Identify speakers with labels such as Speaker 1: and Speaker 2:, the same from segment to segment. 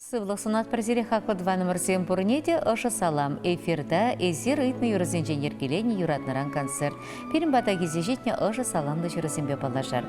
Speaker 1: Сывласунат прозире хақлы 2 номер 7 пурнете оша салам. Эфирда эзир ыйтны юрызенжен еркелени юратныран концерт. Перім бата кезежетне оша саламды жүрізенбе балажар.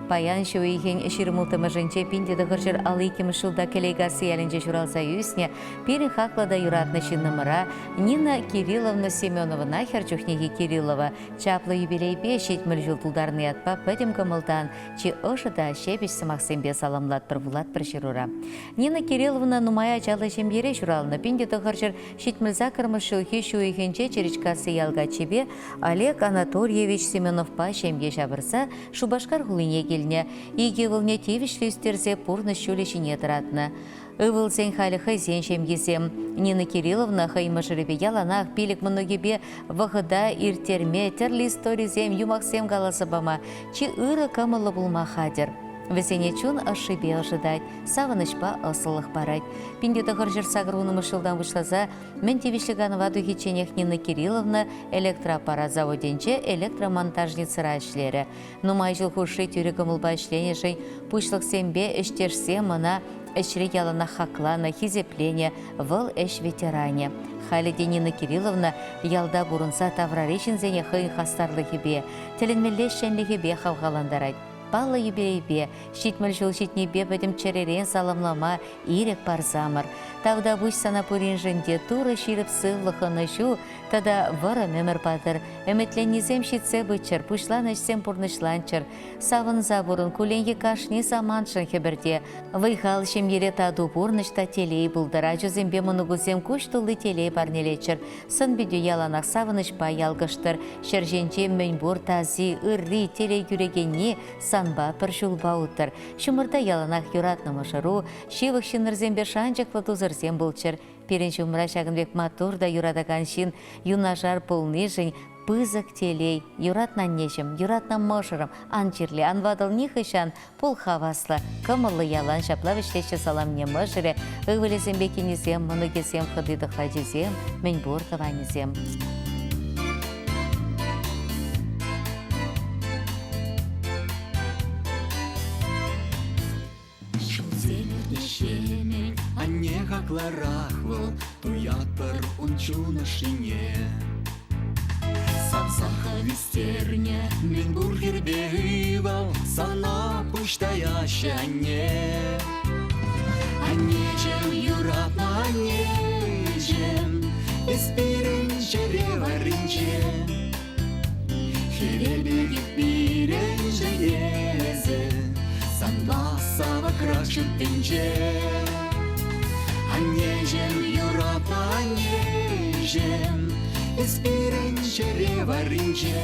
Speaker 1: Паян шуейхен ширмултымы жынче пиндеді ғыржыр алайкемі шылда келегасы әлінже журалса юсне, перін хақлыда юратны шиннымыра Нина Кирилловна Семеновна Херчухнеги Кириллова чаплы юбилейбе шетміл жылтулдарны ятпа пөдім кымылдан, чи ошыда шебеш сымақсенбе саламлат бір вулат бір шырура. Нина Кирилловна нумая жалы жембере журалны пиндеді ғыржыр шетмілза кырмышылхи шуейхенче черечкасы ялга чебе Олег Анатольевич Семеновпа шемге жабырса Шубашкар ғылыне келіне, иге вылне тевішлі үстерзе пурны шулешіне тұратны. Ывылсен халі хайзен шемгезем. Нина Кирилловна хайма жырыбе яланақ пилік мұнығебе вғыда иртерме терлі историзем юмақсем галасыбама, чи ыры камылы бұлма хадер. Весене чун ашыбе ожидать, савынышпа асылық барать. Пиндеті ғыржыр сағыруны мұшылдан вышлаза, мен тевішліганова дұхиченех Нина Кирилловна электроаппарат заводенче электромонтажницыра ішлері. Нумай жыл хуши тюрі кымылба ішленешей, пушлық сембе іштерсе мұна әшірі ялана хақлана, хизепление, выл әш ветеране. Халиде Нина Кирилловна ялда бұрынса тавраречінзене хыйын хастарлығыбе, тілінмелешшенлігібе хавғаландарайд. Палы юбилейбе, шитміл жыл шитнебе бөдім черерен саламлама ирек парзамыр. Тавда бұш санапурин жынде туры ширіп сывлықыны жу, тада вара мөмір батыр. Өметленнезем шитсе бұчыр, пұшлан әшсем пұрнышланчыр. Савын забұрын күленге кашни саманшын хебірде. Вайхал шемере таду бұрнышта телей бұлдыра, жүзембе мұнығызем күштулы телей барнелечір. Сын бедю яланақ савынышпа ялғыштыр. Шерженче мөнбұр тази, ырри телей күрегенне санба пір жулба ұттыр. Шымырда яланақ юратны мұшыру, шивық шынырзембе шанчықлы тузырзем бұлчыр. Перенші умра шағынбек матурда юрадаган шин, юнажар пулны жын, пызық телей, юратнан нежім, юратнан мұшырым, анчирлі, анвадыл нихышан, пул хаваслы, кымылы ялан шаплавышлеші саламне мұшыры, ұвылезембе кенезем, мұнығезем, қыдыды қадезем, мен бұртыванезем.
Speaker 2: Анне хакларахвал, туят бір унчуны шине. Самсаха вестерне, мен бургер бейвал, сана пуштаяшы анне. Аннежем юратна аннежем, эспирен жереваринче. Херебегит бирен женезе, санба сава крачу тенче. Аннежем юратна аннежем, эспирен жереваринче.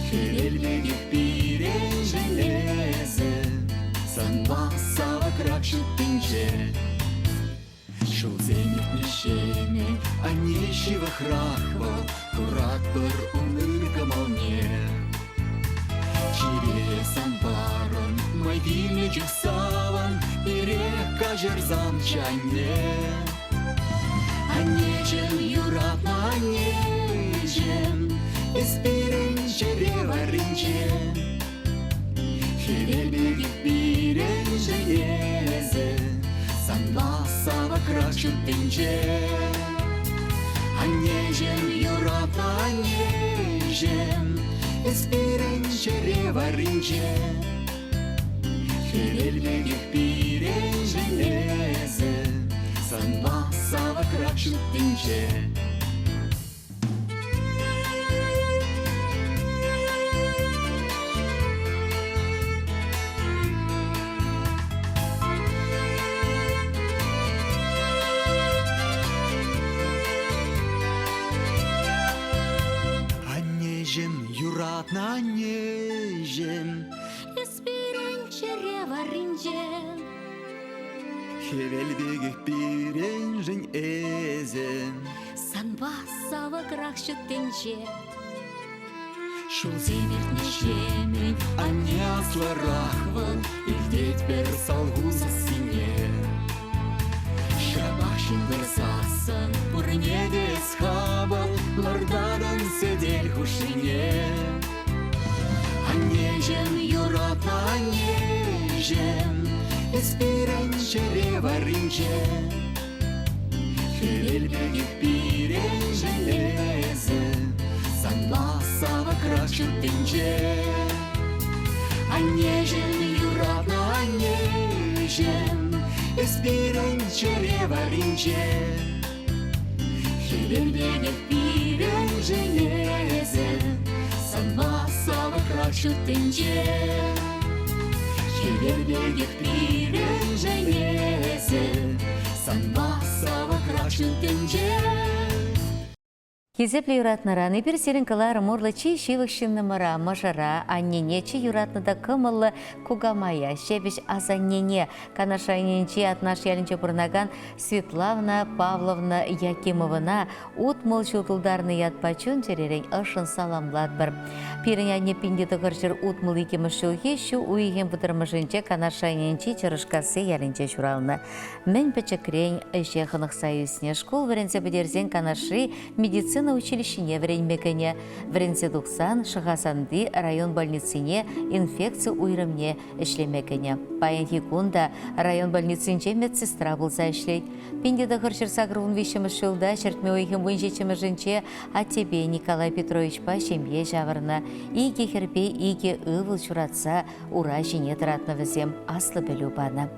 Speaker 2: Херелбегит пирен железе, санба сава крачу тенче. Шулзенет нешеме, аннежива храхва, курат бір умыр камалне. Чиресан барон, мой вильничек саван, и река жерзам чайне. Аннежем юратна аннежем, эспирен жереваринче. Херелбегит пирен железе, санба сава крачу тенче. Аннежем юратна аннежем, эспирен жереваринче. Херелбегит пирен железе, санба сава крачу тенче. Аннежем юратна аннежем,
Speaker 3: эспирен жереваринче.
Speaker 2: хевелбегих пирен женезе.
Speaker 3: Санба сава крачу тенче.
Speaker 2: Шулземет нешемен, анне асларахван, илдет бер салгуза сине. Шабашин версасан, пурнеде схабан, лардадан седель хушине. Аннежем юратна аннежем, эспирен череваринче, хевелбегих пирен железы, санбасава кращутынче. Анежен юратна анежен, эспирен череваринче, хевелбегих пирен железы, санбасава кращутынче. Хевелбегих пирен железы, санбасава кращутынче.
Speaker 1: Кезепле юратнаран, ипир серінкалар мурлычи шивықшынны мыра, мажара, анненечи юратныда кымылы кугамая, шебеш азаннене, канашайненчи атнаш ялінче бұрнаган Светлана Павловна Якимовына утмыл жылтылдарны ятпачун теререн ышын саламлат бір. Пирен анне пиндеті ғыржыр утмыл икеміш жылге шу уйген бұтырмышынче канашайненчи чырышкасы ялінче шуралны. Мен печекрен үше қынық сайысне школ варенсе бідерзен канаши медицина училищене вренмекене, вренсе дуксан Шахасанды район больницыне инфекция уйрымне ішлемекене. Паян хикунда район больницынче медсестра болса ішлейд. Пиндеті ғыржыр сағырвын вишіміш жылда шертме ойхем вынжечімі жынче, а тебе, Николай Петрович, па шемье жавырна. Иге херпе, иге ывыл шуратса, ура жіне тұратны візем аслы білу бана.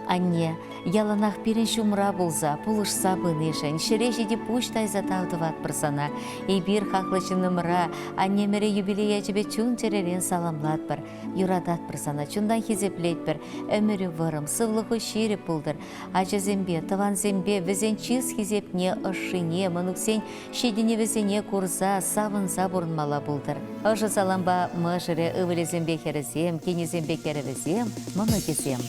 Speaker 1: Анне, яланах пирен шумра болса, пулышса бынышын, шережеде пуштай затаудыват бірсана. И бир хақлышынымыра, аннемере юбилея жібе чун теререн саламлат бір, юрадат бірсана, чундан хезеплет бір, өмірі вырым, сывлығы шире пулдыр. Ачы зембе, тыван зембе, візен чиз хезепне, ышыне, мұнуксен шедіне візене курза, савынса бұрынмала пулдыр. Ыжы саламба мұжыры ывылі зембе херезем, кені зембе керевізем, мұны кезем.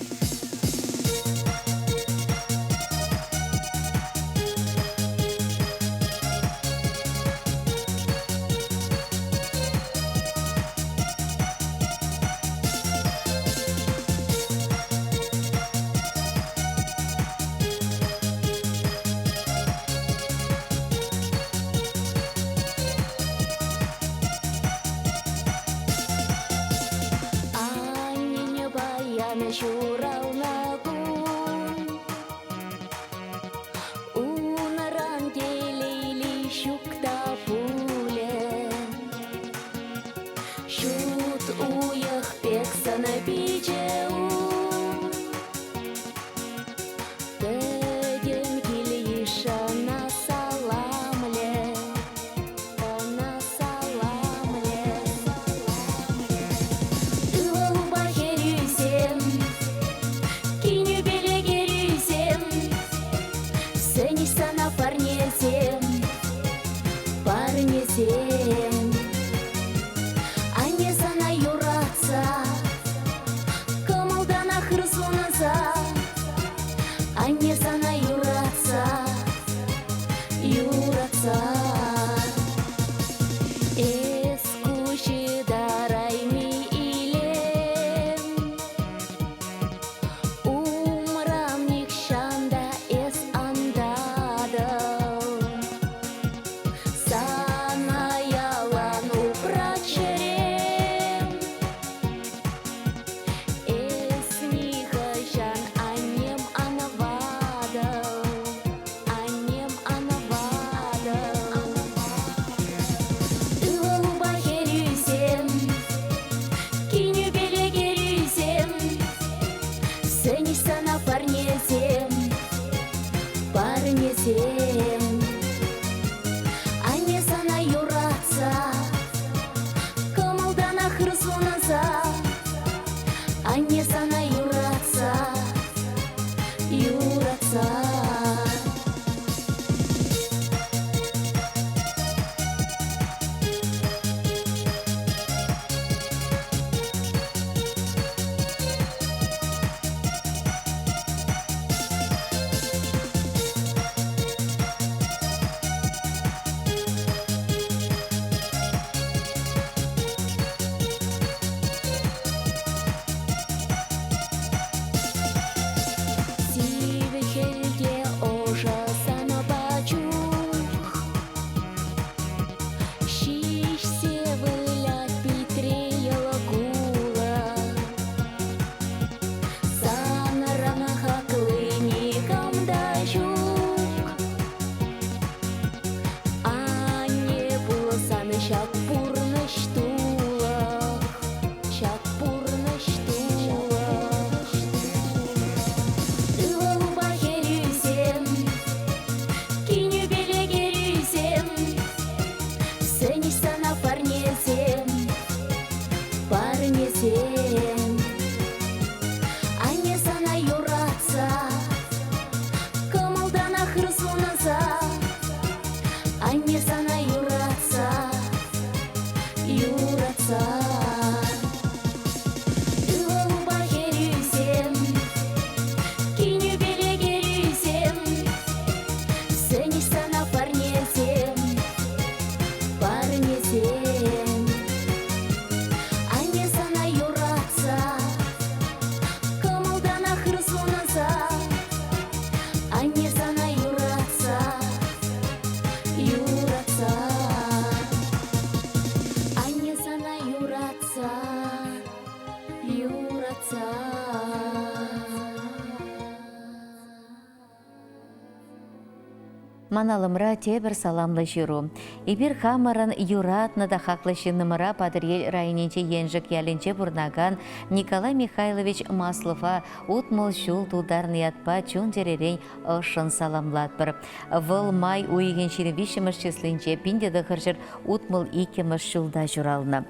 Speaker 1: Маналымра тебір саламлы жүру. Ибір хамырын юратны да хақлышы нымыра Падырел районенче енжік ялінче бұрнаган Николай Михайлович Маслова утмыл жул тударны ятпа чун жеререн ышын саламлатпыр. Выл май уйген шеревишіміш числінче пиндеді қыржыр утмыл икеміш жулда журалны.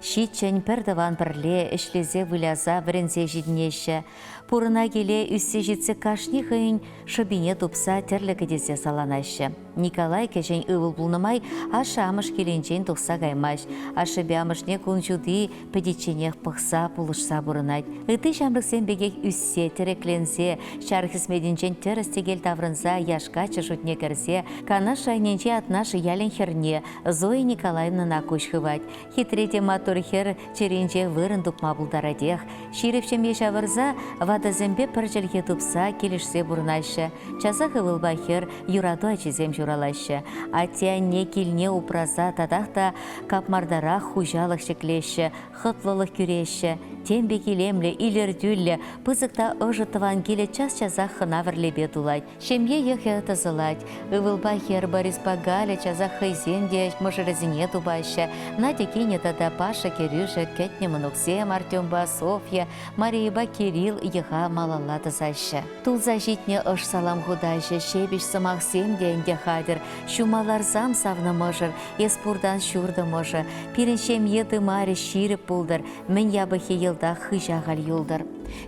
Speaker 1: Шитчен пірдіван бірле ішлезе выляза вірінзе жиднеші. Пурына келе үссе жетсе кашни хыйын шыбине тупса терлі кедесе саланашы. Николай кешен ывыл бұлнымай ашы амыш келенчен тұқса каймаш. Ашы бямышне күнчуды педиченех пықса пулышса бұрынайд. Үті жамрықсен бегек үссе тірекленсе, шархисмедінчен терістегел таврынса яшка чышутне кірсе, кана шайненче атнашы ялен херне Зоя Николаевнана күшхывать. Хитрете матур хер черенче вырын тупма бұлдарадех. Ширевчем ешавырза вадазембе піржілге тупса келішсе бұрынайшы. Чаза хывылба хер юраду ачизем журалашы. Атя не килне упраза тадақта капмардарақ хужалық шеклеші, хытлылық күреші. Тембе келемлі, илердюлі, пызықта ұжытыван келе час-чаза хына вірлебе дулайд. Шемге ехе тызылайд. Ывылба хер Борис Пагаля чаза хайземде мұжырызіне тубайшы. Надя кене тада Паша Кирюша, Кетне Мануксем, Артемба, Софья, Марияба Кирилл еға малала тызайшы. Тулза житне ұш салам худайшы, шебіш сымақ семденде хадыр. Шумалар зам савны мұжыр, еспурдан шурды мұжы. Пиреншем еді мари ширіп бұлдыр, мен ябыхе елда хыжағал юлдыр.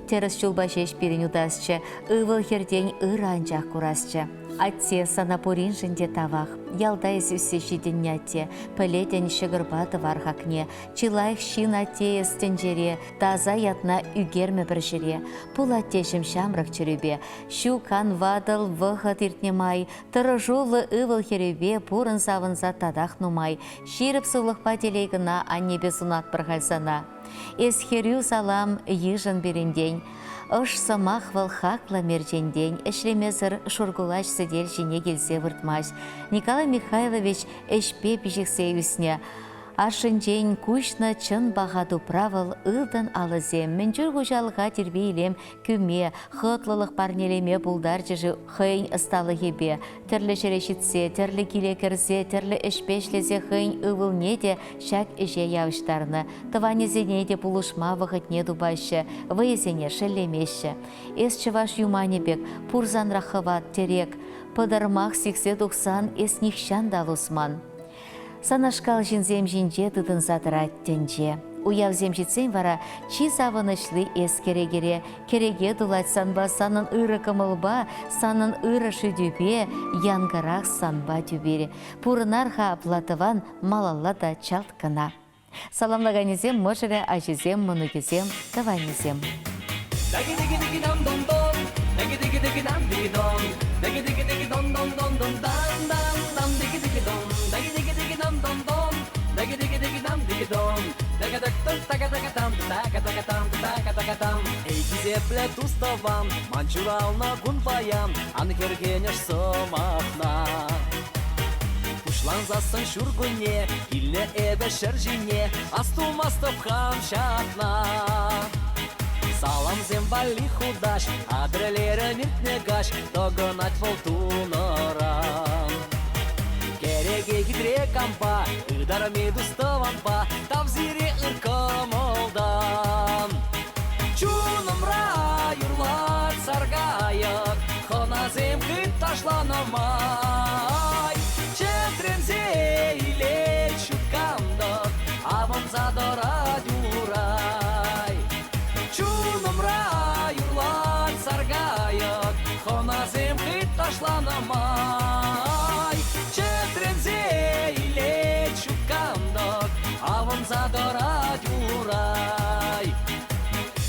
Speaker 1: Терес чулбашеш пирен удасчы, ывыл херден ыранчақ курасчы. Атте санапурин жінде тавақ, ялдай сүссе жиденняте, пілетен шығырбаты вархакне, чилайх шин атте стенжере, таза ятна үгерме бір жире. Пул аттешім шамрық чүребе, шу кан вадыл вғыт иртнемай, тұры жолы ывыл херебе пурын савынса тадақ нумай, ширіп сулықпа телегіна аннебе сунат бір ғальсана. Эсхерю салам ежін беренден, Ыш сымақ выл хақла мерченден, ішлемезір шургулаш сидел жіне келсе выртмаш. Николай Михайлович әшпе пішіксе үсіне. Ашынчен күшні чын бағаду правыл ылдын алызем. Мінчүр ғужалыға тербейлем күме, хытлылық парнелеме бұлдар жыжы хыйн ысталы хебе. Тірлі шерешітсе, тірлі келе кірсе, тірлі ішпешлезе хыйн ывыл неде шак іже явыштарны. Тыванезе неде бұлышма вғытне дубайшы, выезене шелемеші. Эс чываш юманебек, пурзан рахыват терек, пыдармақ 80-90 эс нихшан далусман. Санашкал жинзем жинже тыдын затырат тенже. Уявзем житсен вара чи савынышлы эс керегере. Кереге дулать санба санын ыры кымылба, санын ыры шүдюбе, янгырақ санба дюбере. Пурынарха аплатыван малаллада чалткына. Саламлаганезем можыре ажизем мұнугезем таванезем.
Speaker 4: Эй, кизепле туставам, манчурална гунпаям, аны кергенеш сомахна. Ушланзасын шургуне, килне эбе шержине, астумастып хамшатна. Салам зембали худаш, адрелері миртнегаш, тогынать волтунорам. Кереге гидре кампа, ыдарами дуставанпа, тавзире ыркамолдан. Чунымра юрлат саргайык, хоназем кыт ташланамай. Четрензе иле чуткамдык, авым задора дюрай. Чунымра юрлат саргайык, хоназем кыт ташланамай. Четрензе иле чуткамдык, авым задора дюрай.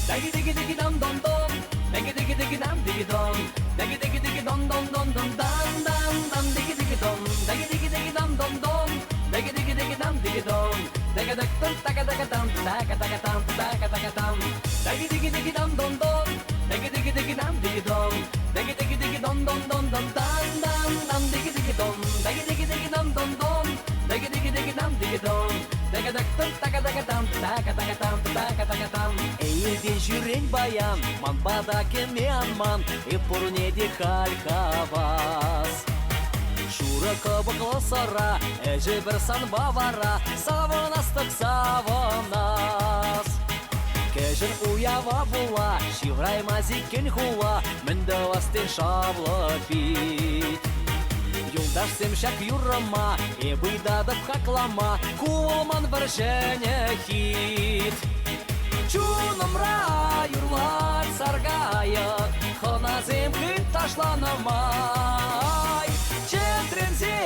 Speaker 4: Dagi dam dom dom, dagi dam digi dom, dagi dom dom dom dom dam dam dam digi dom, dagi dam dom dom, dagi dam digi dom, dagi dam taka taka dam taka taka dam taka taka dam, dagi dam dom dom, dagi dam digi dom, dagi dom dom dom dom dam dam dam digi dom, dagi dam dom dom, dagi dam digi dom, dagi dam taka taka dam taka taka dam taka taka dam. Эйде жүрен баян, манбада кеме анман, пурнеде халькавас. Шура кыбыклы сара, әжі бір сан бавара, савынастық савынас. Кәжір уява була, шиврайма зиккен хула, мінді вастен шаблы пит. Юлдаш семшак юрыма, ебыйдадып хаклама, кулман бір және хит. Чунымра юрлар саргайык, хыназем күн ташланымай. Четрензе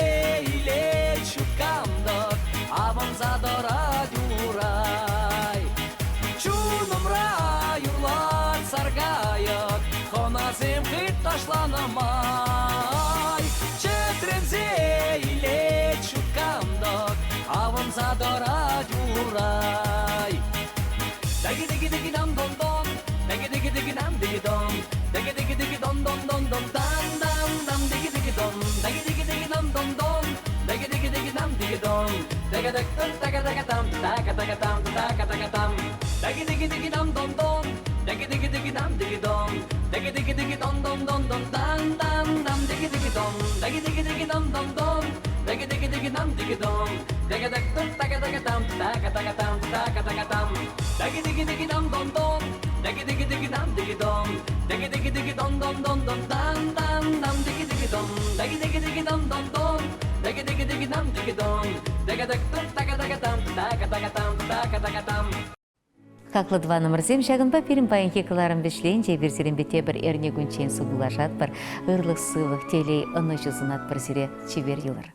Speaker 4: илет шуткамдык, авым задырат юрай. Чунымра юрлар саргайык, хыназем күн ташланымай. Четрензе илет шуткамдык, авым задырат юрай. Dagi digi digi dum dum dum, dagi digi digi dum digi dum, dagi digi digi dum dum dum dum dum dum dum digi digi dum, dagi digi digi dum dum dum, dagi digi digi dum digi dum, daga daga daga daga dum daga daga dum daga daga dum, dagi digi digi dum dum dum, dagi digi digi dum digi dum, dagi digi digi dum dum dum dum dum dum dum digi digi dum, dagi digi digi dum dum dum, dagi digi digi dum digi dum, daga daga daga daga dum daga daga dum daga daga dum. Dagi digi digi dum dum dum, dagi digi digi dum digi dum, dagi digi digi dum dum dum dum dum dum dum digi digi dum, dagi digi digi dum dum dum, dagi digi digi dum digi dum, daga daga daga dum daga daga dum daga daga dum.
Speaker 1: Хаклы два номерзем шагынпа пирим паянки кыларым бешлейінже берсерен бете бір әрне күнчен сугулашат бір ұрлық сылық телей ұны жүзынат бір зіре чебер елір.